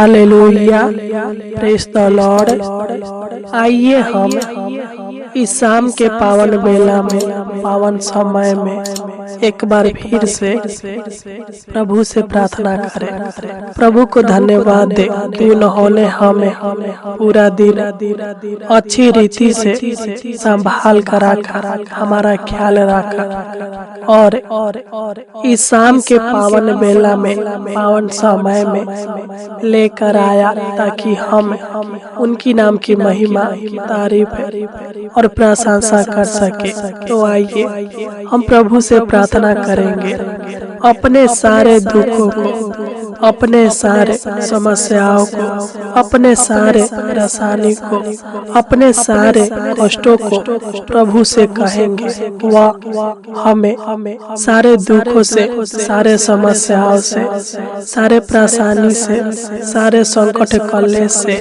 Hallelujah, praise the Lord. आइए हम इस शाम के पावन बेला में, पावन समय में एक बार फिर से प्रभु से प्रार्थना करें। प्रभु को धन्यवाद दे कि उन्होंने हमें पूरा दिन अच्छी रीति से संभाल कर रखा, हमारा ख्याल रखा और इस शाम के पावन बेला में, पावन समय में लेकर आया ताकि हम उनकी नाम की महिमा, तारीफ और प्रशंसा कर सके। तो आइए हम प्रभु से प्रार्थना करेंगे अपने सारे दुखों को, अपने सारे समस्याओं को, अपने सारे परेशानी को, अपने सारे कष्टों को प्रभु से कहेंगे। वह हमें सारे दुखों से, सारे समस्याओं से, सारे परेशानी से, सारे संकट कलेश से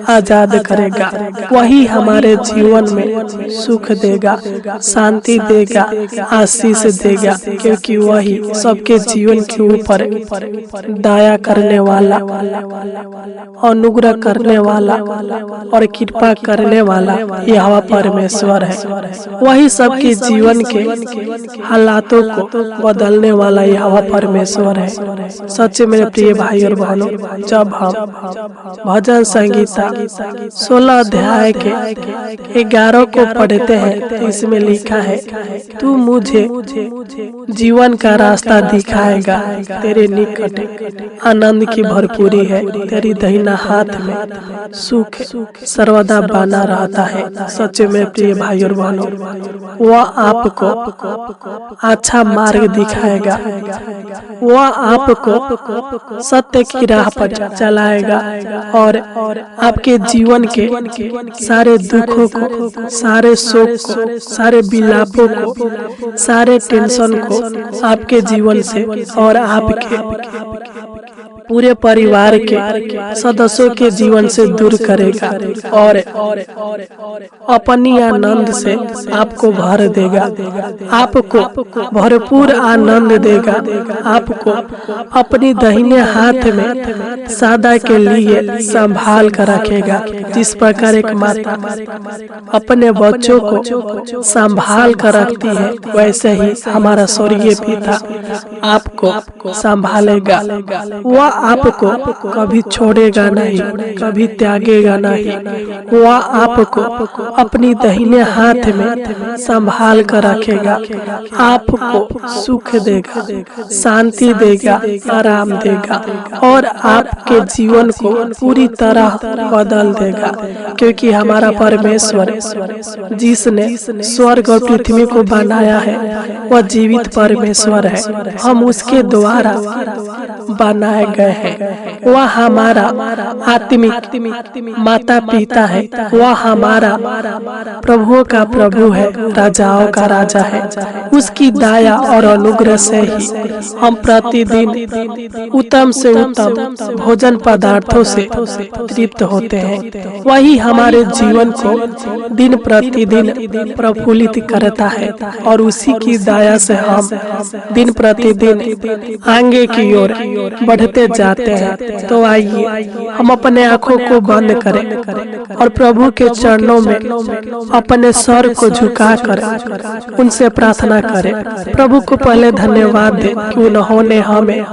आजाद करेगा। वही हमारे जीवन में सुख देगा, शांति देगा, आशीष देगा, क्योंकि वही सबके जीवन के ऊपर दया करने वाला, अनुग्रह करने वाला और कृपा करने वाला यहोवा परमेश्वर है। वही सबके जीवन के हालातों को बदलने वाला यहोवा परमेश्वर है। सच्चे मेरे प्रिय भाई और बहनों, जब हम भजन संगीता 16 अध्याय के 11 को पढ़ते हैं तो इसमें लिखा है, तू मुझे जीवन का रास्ता दिखाएगा, तेरे निकट आनंद की भरपूरी है, तेरी दाहिना हाथ में सुख सर्वदा बना रहता है। सच्चे में प्रिय भाई और बहनों, वह आपको अच्छा मार्ग दिखाएगा, वह आपको सत्य की राह पर चलाएगा और आपके जीवन के सारे दुखों को, सारे शोक को, सारे विलापों को, सारे टेंशन को आपके जीवन से और आपके पूरे परिवार के सदस्यों के जीवन से दूर करेगा और अपनी आनंद से आपको भर देगा, आपको भरपूर आनंद देगा, आपको अपनी दाहिने हाथ में सदा के लिए संभाल कर रखेगा। जिस प्रकार एक माता अपने बच्चों को संभाल कर रखती है, वैसे ही हमारा स्वर्गीय पिता आपको संभालेगा। वह आपको कभी छोड़ेगा नहीं, कभी त्यागेगा नहीं। वह आपको अपनी दाहिने हाथ में संभाल कर रखेगा, आपको सुख देगा, शांति देगा, आराम देगा और आपके जीवन को पूरी तरह बदल देगा। क्योंकि हमारा परमेश्वर जिसने स्वर्ग और पृथ्वी को बनाया है, वह जीवित परमेश्वर है। हम उसके द्वारा बनाए गए हैं। वह हमारा आत्मिक माता पिता है, वह हमारा प्रभुओं का प्रभु है, राजाओं का राजा है। उसकी दया और अनुग्रह से ही हम प्रतिदिन उत्तम से उत्तम भोजन पदार्थों से तृप्त होते हैं। वही हमारे जीवन को दिन प्रतिदिन प्रफुल्लित करता है और उसी की दया से हम दिन प्रतिदिन आगे की ओर बढ़ते जाते हैं। तो आइए हम अपने आंखों को बंद करें और प्रभु के चरणों में अपने सर को झुकाकर उनसे प्रार्थना करें। प्रभु को पहले धन्यवाद दें कि उन्होंने हमें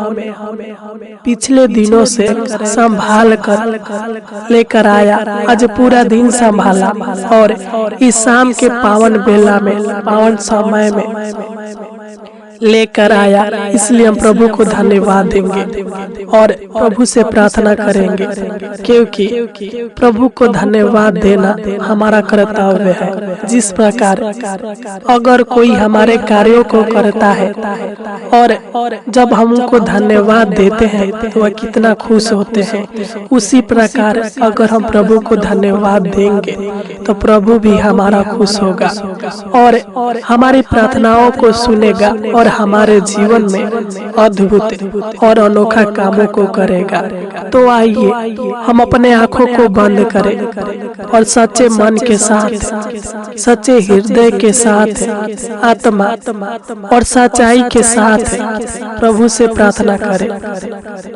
पिछले दिनों से संभाल कर लेकर आया, आज पूरा दिन संभाला और इस शाम के पावन बेला में, पावन समय में लेकर आया। इसलिए हम प्रभु को धन्यवाद देंगे और प्रभु से प्रार्थना करेंगे, क्योंकि प्रभु को धन्यवाद देना हमारा कर्तव्य है। जिस प्रकार अगर कोई हमारे कार्यों को करता है और जब हम उनको धन्यवाद देते हैं तो वह कितना खुश होते हैं, उसी प्रकार अगर हम प्रभु को धन्यवाद देंगे तो प्रभु भी हमारा खुश होगा और हमारी प्रार्थनाओं को सुनेगा और हमारे जीवन में अद्भुत और अनोखा कामों को करेगा। तो आइए हम अपने आंखों को बंद करें और सच्चे मन के साथ, सच्चे हृदय के साथ, आत्मा और सच्चाई के साथ प्रभु से प्रार्थना करें।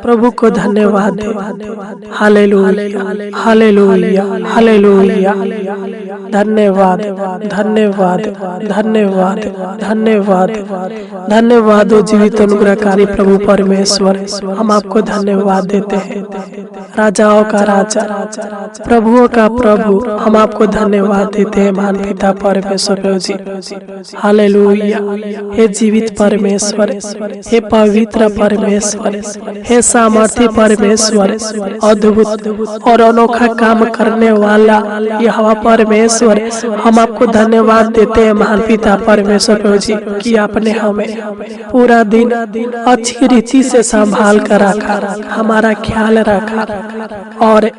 प्रभु को धन्यवाद दें। हालेलुया, हालेलुया, हालेलुया। धन्यवाद, धन्यवाद, धन्यवाद, धन्यवाद, धन्यवाद ओ जीवित अनुग्रहकारी प्रभु परमेश्वर, हम आपको धन्यवाद देते हैं। राजाओं का राजा, प्रभुओं का प्रभु, हम आपको धन्यवाद देते हैं महान पिता परमेश्वर प्रभु जी। हालेलुया। हे जीवित परमेश्वर, हे पवित्र परमेश्वर, हे सामर्थी परमेश्वर, अद्भुत और अनोखा काम करने वाला यहोवा परमेश्वर, हम आपको धन्यवाद देते हैं महान पिता परमेश्वर प्रभु जी कि आपने हमें पूरा दिन अच्छी रीति से संभाल कर रखा, हमारा ख्याल रखा और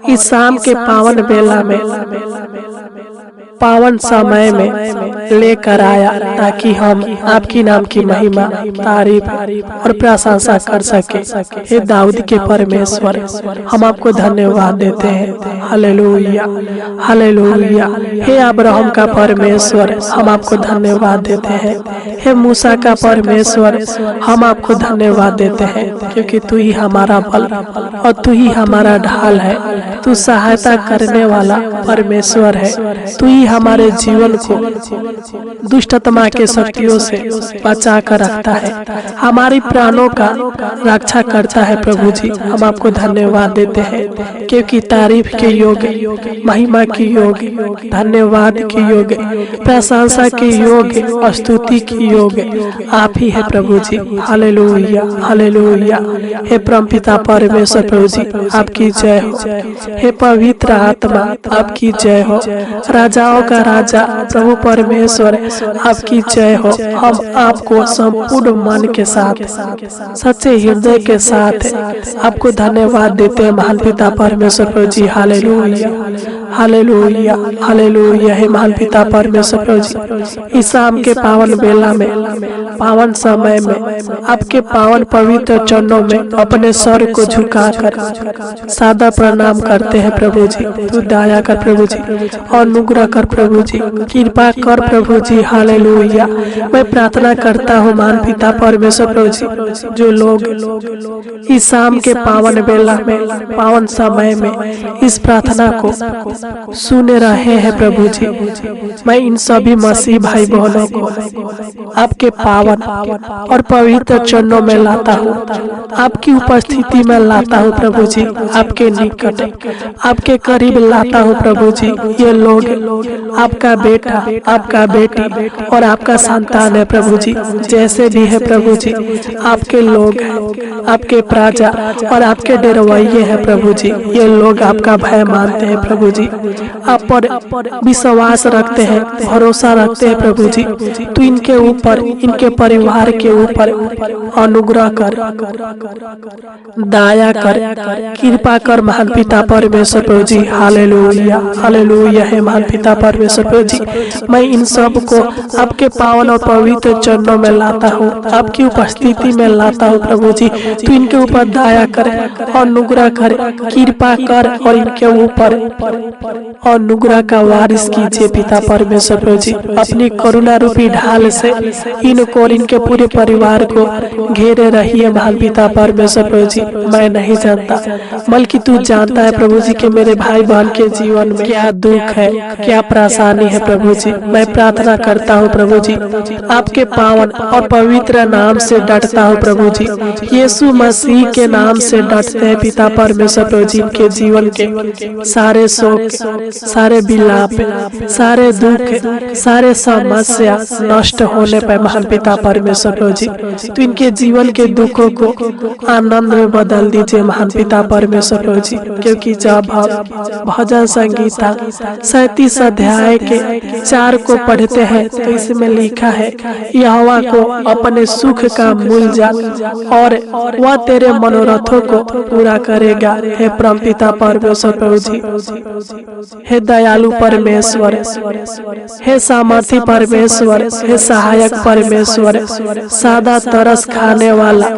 इस शाम के पावन बेला में, पावन समय में लेकर आया ताकि हम आपकी नाम की महिमा, तारीफ और प्रशंसा कर सके। हे दाऊद के परमेश्वर, हम आपको धन्यवाद देते हैं। हालेलुया, हालेलुया। हे अब्राहम का परमेश्वर, हम आपको धन्यवाद देते हैं। हे मूसा का परमेश्वर, हम आपको धन्यवाद देते हैं क्योंकि तू ही हमारा बल और तू ही हमारा ढाल है। तू सहायता करने वाला परमेश्वर है। तू ही हमारे जीवन को दुष्ट आत्मा के शक्तियों से बचा कर रखता है, हमारी प्राणों का रक्षा करता है। प्रभु जी, हम आपको धन्यवाद देते हैं क्योंकि तारीफ के योग्य, महिमा के योग्य, धन्यवाद के योग्य, प्रशंसा के योग्य, स्तुति के योग्य आप ही है प्रभु जी। हालेलुया, हालेलुया। हे परमपिता परमेश्वर प्रभु जी, आपकी जय हो। हे पवित्र आत्मा, आपकी जय हो। राजाओं का राजा प्रभु परमेश्वर, आपकी जय हो। हम आपको संपूर्ण मन के साथ, सच्चे हृदय के साथ आपको धन्यवाद देते हैं महान पिता परमेश्वर प्रभु जी। हालेलुया, हालेलुया, हालेलुया। हे महान पिता परमेश्वर प्रभु जी, इस शाम के पावन बेला में, पावन समय में आपके पावन पवित्र चरणों में अपने सर को झुकाकर सादा प्रणाम करते हैं। प्रभु जी, तू दया कर प्रभु जी, अनुग्रह कर प्रभु जी, कृपा कर प्रभु जी। हालेलुया। मैं प्रार्थना करता हूँ महान पिता परमेश्वर प्रभु जी, जो लोग इस शाम के पावन बेला में, पावन समय में इस प्रार्थना को सुन रहे हैं प्रभु जी, मैं इन सभी मसीह भाई बहनों को आपके पावन और पवित्र चरणों में लाता हूँ, आपकी उपस्थिति में लाता हूँ प्रभु जी, आपके निकट, आपके करीब लाता हूँ प्रभु जी। ये लोग आपका बेटा, आपका बेटी और आपका संतान है प्रभु जी, जैसे भी है प्रभु जी, आपके लोग हैं, आपके प्रजा और आपके डरवैये हैं प्रभु जी। ये लोग आपका भय मानते हैं प्रभु जी, आप पर विश्वास रखते हैं, भरोसा रखते हैं प्रभु जी। तू इनके ऊपर, इनके परिवार के ऊपर अनुग्रह कर, दया कर, कृपा कर महान पिता परमेश्वर प्रभु जी। हालेलुया, हालेलुया। है महान पिता परमेश्वर प्रभु जी, मैं इन सब को आपके पावन और पवित्र चरणों में लाता हूँ, आपकी उपस्थिति में लाता हूँ प्रभु जी। तू इनके ऊपर दया कर, अनुग्रह कर, कृपा कर और इनके ऊपर अनुग्रह का वारिस कीजिए पिता परमेश्वर प्रभु जी। अपनी करुणा रूपी ढाल से इनको और इनके पूरे परिवार को घेरे रहिए महान पिता परमेश्वर प्रभु जी। मैं नहीं जानता, बल्कि तू जानता है प्रभु जी कि मेरे भाई बहन के जीवन में क्या दुख है, क्या परेशानी है प्रभु जी। मैं प्रार्थना करता हूँ प्रभु जी, आपके पावन और पवित्र नाम से डटता हूँ प्रभु जी, यीशु मसीह के नाम से डटते हैं पिता परमेश्वर प्रभु जी। के जीवन के सारे शोक, सारे विलाप, सारे दुख, सारे समस्या नष्ट होने पर महान पिता परमेश्वर प्रभु जी, तो इनके जीवन के दुखों को आनंद में बदल दीजिए महान पिता परमेश्वर प्रभु जी। क्योंकि जब हम भजन संगीता 37 अध्याय के 4 को पढ़ते हैं तो इसमें लिखा है, यहोवा को अपने सुख का मूल जान और वह तेरे मनोरथों को पूरा करेगा। हे परमपिता परमेश्वर प्रभु जी, हे दयालु परमेश्वर, हे सामर्थी परमेश्वर, हे सहायक परमेश्वर, सादा तरस खाने वाला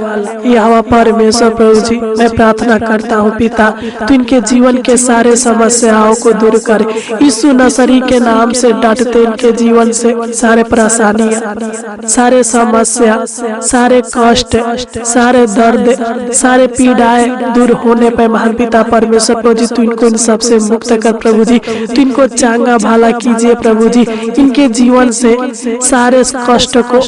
यहोवा परमेश्वर प्रभु जी, मैं प्रार्थना करता हूँ पिता, तू इनके जीवन के सारे समस्याओं को दूर कर। यीशु नसरी के नाम से डांटते इनके जीवन से सारे परेशानियां, सारे समस्या, सारे कष्ट, सारे दर्द, सारे पीड़ाएं दूर होने पर महान पिता परमेश्वर प्रभु जी, तू इनको इन सबसे मुक्त कर प्रभु जी, तू इनको चांगा भाला कीजिए प्रभु जी, इनके जीवन से सारे कष्ट को,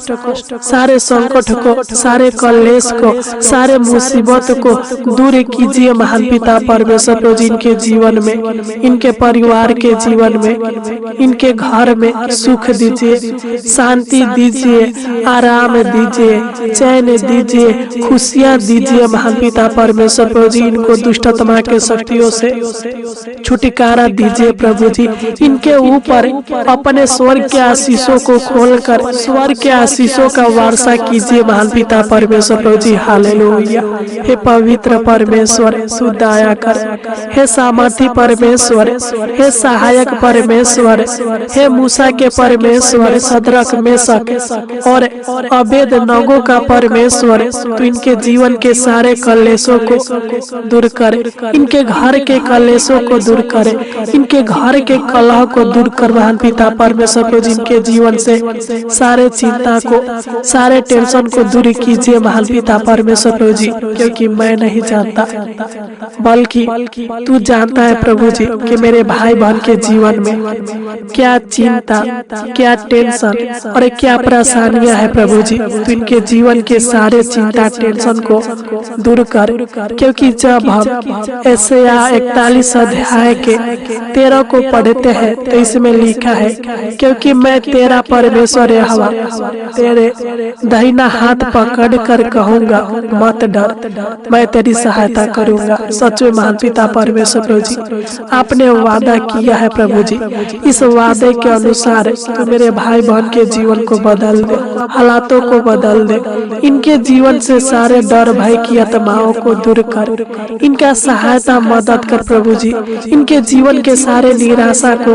सारे संकट को, सारे कलेश को, सारे मुसीबत को दूर कीजिए महान पिता परमेश्वर प्रभु जी, इनके जीवन में, इनके परिवार के जीवन में, इनके घर में सुख दीजिए, शांति दीजिए, आराम दीजिए, चैन दीजिए, खुशियां दीजिए महान पिता परमेश्वर प्रभु जी, इनको दुष्टतमा के शक्तियों से छुटकारा दीजिए प्रभु जी, इनके ऊपर अपने स्वर्ग के आशीषों को खोलकर स्वर्ग के आशीषों का वारसा कीजिए महान पिता परमेश्वर प्रभु जी। हालेलुया। हे पवित्र परमेश्वर, तू दया कर। हे सामर्थी परमेश्वर, हे सहायक परमेश्वर, हे मूसा के परमेश्वर, सदरक मेशक और अबेद नगो का परमेश्वर, तू इनके जीवन के सारे कलेशों को दूर कर, इनके घर के कलेशों को दूर करे, इनके घर के कलह को दूर कर महान पिता परमेश्वर प्रभु जी, इनके जीवन से सारे चिंता को, सारे टेंशन को दूर कीजिए महान पिता परमेश्वर प्रभु जी, क्योंकि मैं नहीं जानता बल्कि तू जानता है प्रभु जी कि मेरे भाई बहन के जीवन में क्या चिंता, क्या टेंशन और क्या परेशानियां है प्रभु जी, तू इनके जीवन के सारे चिंता टेंशन को दूर कर, क्योंकि जब हम यशायाह 41 अध्याय के 13 को पढ़ते हैं तो इसमें लिखा है, क्योंकि मैं तेरा परमेश्वर यहोवा तेरे दाहिना हाथ पकड़ कर कहूंगा मत डर, मैं तेरी सहायता करूंगा। सच में महान पिता परमेश्वर प्रभु जी, आपने वादा किया है प्रभु जी, इस वादे के अनुसार तू मेरे भाई बहन के जीवन को बदल दे, हालातों को बदल दे, इनके जीवन से सारे डर भय की आत्माओं को दूर कर, इनका सहायता मदद कर प्रभु जी, इनके जीवन के सारे निराशा को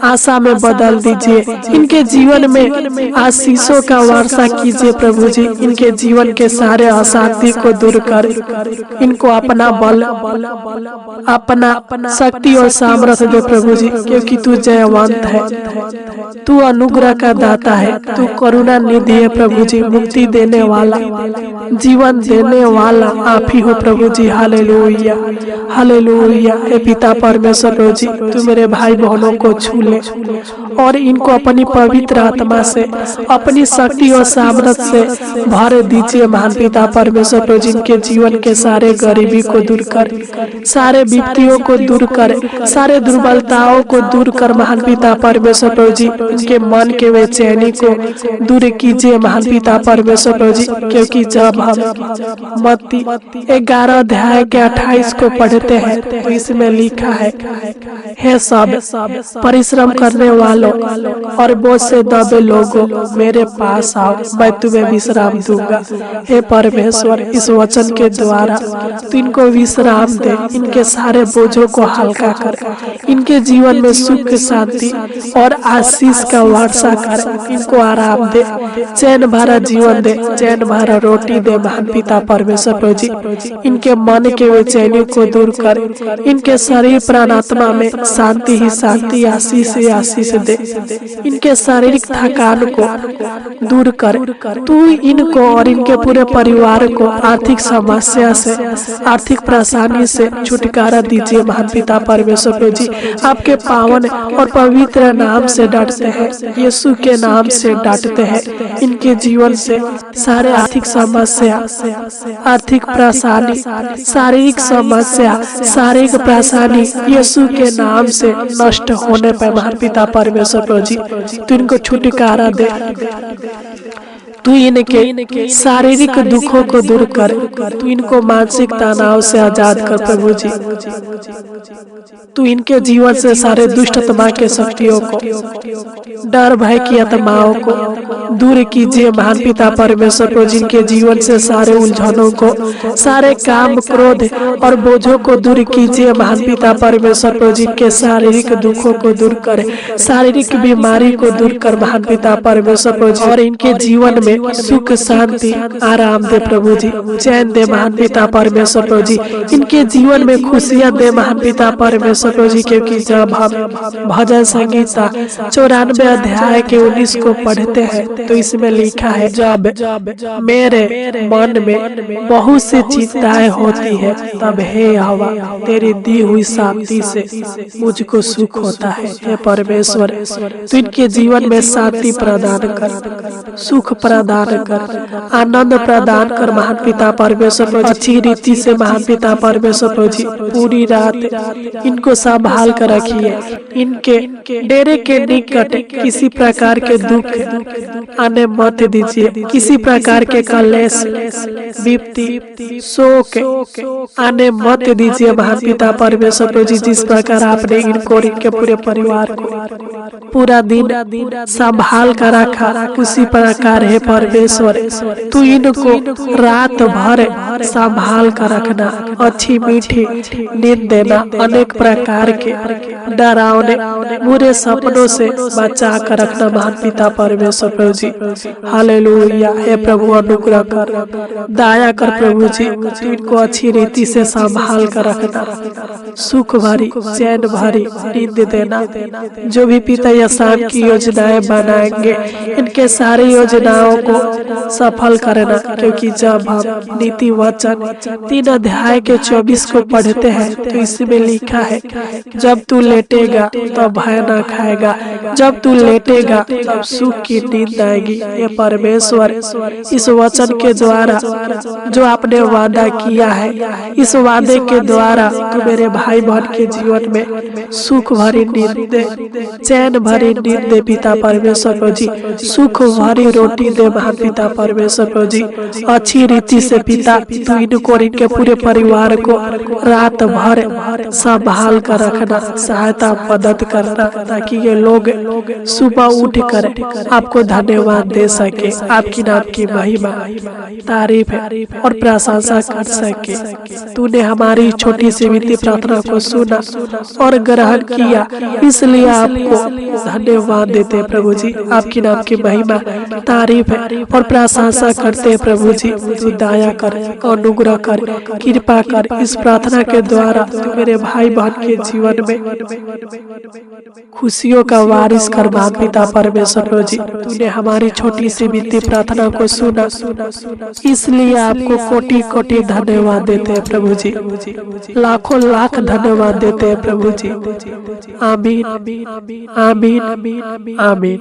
आशा में बदल दीजिए, इनके जीवन में आशीषों का वर्षा कीजिए प्रभु जी, इनके जीवन के सारे अशांति को दूर कर, इनको अपना बल, अपना शक्ति और सामर्थ्य दे प्रभु जी, क्योंकि तू जयवंत है, तू अनुग्रह का दाता है, तू करुणा निधि है प्रभु जी, मुक्ति देने वाला, जीवन देने वाला आप ही हो प्रभु जी। हालेलुया, हालेलुया। हे पिता परमेश्वर प्रभु जी, तू मेरे भाई बहनों को छू ले और इनको अपनी पवित्र आत्मा से, अपनी शक्ति और सामर्थ्य से भर दीजिए महान पिता परमेश्वर प्रभु जी, इनके जीवन के सारे गरीबी को दूर कर, सारे विपत्तियों को दूर कर, सारे दुर्बलताओं को दूर कर महान पिता परमेश्वर प्रभु जी, इनके मन के बेचैनी को दूर कीजिए महान पिता परमेश्वर प्रभु जी, क्योंकि जब हम मत्ती 11 अध्याय के 28 को पढ़ते हैं तो इसमें लिखा है, हे सब परिश्रम करने वालों और बोझ से दबे लोगों मेरे पास आओ, मैं तुम्हें विश्राम दूंगा। हे परमेश्वर, इस वचन के द्वारा तू इनको विश्राम दे, इनके सारे बोझों को हल्का कर, इनके जीवन में सुख शांति और आशीष का वर्षा कर, इनको आराम दे, चैन भरा जीवन दे, चैन भरा रोटी दे महान पिता परमेश्वर प्रभु जी, इनके मन के बेचैनी को दूर कर, इनके शरीर प्राणात्मा में शांति ही शांति, आशीष ही आशीष दे, इनके शारीरिक थकान को दूर कर, तू इनको और इनके पूरे परिवार को आर्थिक समस्या से, आर्थिक परेशानी से छुटकारा दीजिए महान पिता परमेश्वर प्रभु जी, आपके पावन और पवित्र नाम से डांटते हैं, यीशु के नाम से डांटते हैं, इनके जीवन से सारे आर्थिक समस्या, आर्थिक परेशानी, शारीरिक समस्या, शारीरिक परेशानी यीशु के नाम से नष्ट होने पर महान पिता परमेश्वर प्रभु जी, तू इनको छुटकारा दे, तू इनके शारीरिक दुखों को दूर कर, तू इनको मानसिक तनाव से आजाद कर प्रभु जी। तू इनके जीवन से सारे दुष्ट आत्मा के शक्तियों को, डर भय की आत्माओं को दूर कीजिए महान पिता परमेश्वर प्रभु। जिनके जीवन से सारे उलझनों को, सारे काम क्रोध और बोझों को दूर कीजिए महान पिता परमेश्वर प्रभु। जिनके शारीरिक दुखों को दूर करे, शारीरिक बीमारी को दूर कर महान पिता परमेश्वर प्रभु। और इनके जीवन में सुख शांति आराम दे प्रभु जी, चैन दे महान पिता परमेश्वर प्रभु जी। इनके जीवन में खुशियां दे महान पिता परमेश्वर प्रभु जी। क्योंकि जब हम भजन संगीता 94 अध्याय के 19 को पढ़ते हैं तो इसमें लिखा है, जब मेरे मन में बहुत सी चिंताएं होती है तब हे यहोवा तेरी दी हुई शांति से मुझको सुख होता है। हे परमेश्वर, तू इनके जीवन में शांति प्रदान कर, सुख प्रदान कर, आनंद प्रदान कर महान पिता परमेश्वर प्रभु। अच्छी रीति से महान पिता परमेश्वर प्रभु जी पूरी रात इनको संभाल कर रखिए। इनके डेरे के निकट किसी प्रकार के दुख आने मत दीजिए, किसी प्रकार के कलेश विपत्ति शोक आने मत दीजिए महान पिता परमेश्वर प्रभु जी। जिस प्रकार आपने इनको और इनके पूरे परिवार को पूरा दिन संभाल कर रखा, उसी प्रकार है परमेश्वर तू इनको रात भर संभाल कर रखना, अच्छी मीठी नींद देना, अनेक प्रकार के डरावने बुरे सपनों से बचा कर रखना महान पिता परमेश्वर प्रभु जी। हालेलुया। हे प्रभु अनुग्रह कर, दया कर प्रभु जी, तू इनको अच्छी रीति से संभाल कर रखना, सुख भरी चैन भरी नींद देना। जो भी पिता या शाम की योजनाएं बनाएंगे इनके सारी योजनाओं को सफल करना। क्योंकि जब हम नीति वचन 3 अध्याय के 24 को पढ़ते हैं तो इसमें लिखा है, जब तू लेटेगा तो भय न खाएगा, जब तू लेटेगा तब सुख की नींद आएगी। ये परमेश्वर इस वचन के द्वारा जो आपने वादा किया है, इस वादे के द्वारा तू मेरे भाई बहन के जीवन में सुख भरी नींद दे, चैन भरी नींद दे पिता परमेश्वर प्रभु जी। सुख भरी रोटी दे महान पिता परमेश्वर प्रभु जी। अच्छी रीति से पिता तू इनको और इनके पूरे परिवार को रात भर संभाल कर रखना, सहायता मदद करना, ताकि ये लोग सुबह उठ कर आपको धन्यवाद दे सके, आपकी नाम की महिमा तारीफ और प्रशंसा कर सके। तूने हमारी छोटी सी विनती प्रार्थना को सुना और ग्रहण किया, इसलिए आपको धन्यवाद देते प्रभु जी। आपकी नाम की महिमा तारीफ और प्रशंसा करते प्रभु जी। तू दया कर, अनुग्रह कर, कृपा कर। इस प्रार्थना के द्वारा तू मेरे भाई बहन के जीवन में खुशियों का वारिस कर महान पिता परमेश्वर प्रभु जी। तूने हमारी छोटी सी विनती प्रार्थना को सुना, इसलिए आपको कोटि कोटि धन्यवाद देते हैं प्रभु जी, लाखों लाख धन्यवाद देते हैं प्रभु जी। आमीन आमीन आमीन आमीन।